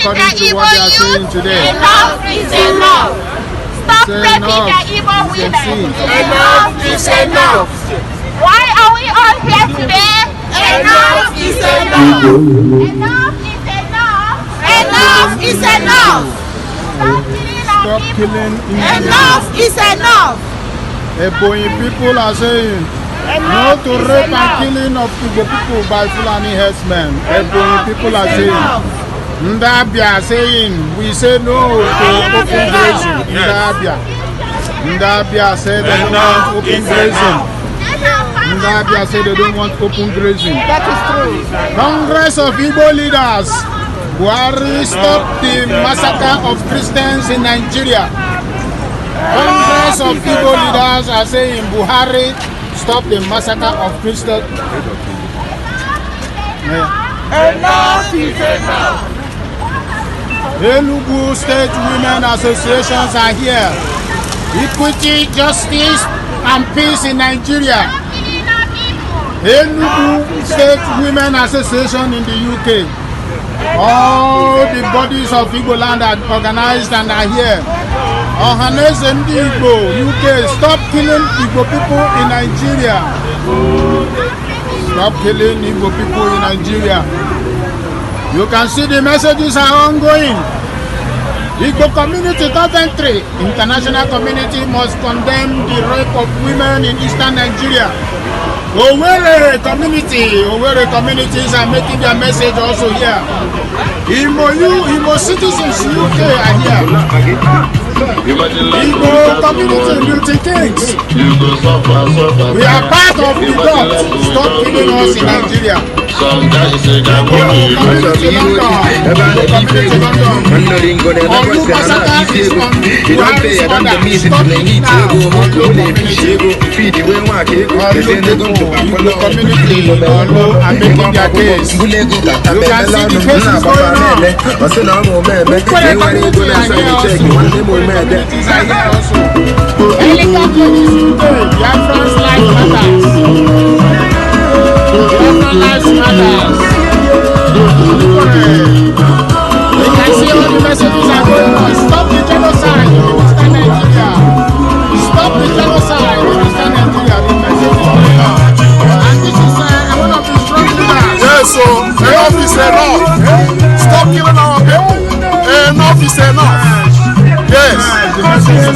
according to what they are saying today. Enough is enough. Stop raping the evil women. Enough is enough. Why are we all here today? Enough is enough. Enough is enough. Enough is enough. Stop killing enough is enough. Ebonyi people are saying no to rape and killing of Igbo people by Fulani herdsmen. Ebonyi people are saying. Ndabia saying we say no to open grazing. Ndabia said they don't want open grazing. Ndabia said they don't want open grazing. That is true. Congress of Igbo leaders, Buhari stop the massacre of Christians in Nigeria. Congress of Igbo leaders are saying Buhari stop the massacre of Christians. Enough is enough. Enugu State Women Associations are here. Equity, justice, and peace in Nigeria. Enugu State Women Association in the UK. All the bodies of Igbo land are organized and are here. Ohanese Ndi Igbo, UK, stop killing Igbo people in Nigeria. Stop killing Igbo people in Nigeria. You can see the messages are ongoing. Igbo community Coventry, international community must condemn the rape of women in eastern Nigeria. Owerri communities are making their message also here. Igbo citizens UK are here. Igbo community Milton Kings. We are part of the dot. Stop killing us in Nigeria. Lives matters. You can see all the messages are going on. Stop the genocide in Eastern Nigeria. Stop the genocide in Eastern Nigeria. The message is going on. And this is one of the strong leaders. Yes, so enough is enough. Stop killing our people. Enough is enough. Yes. The message is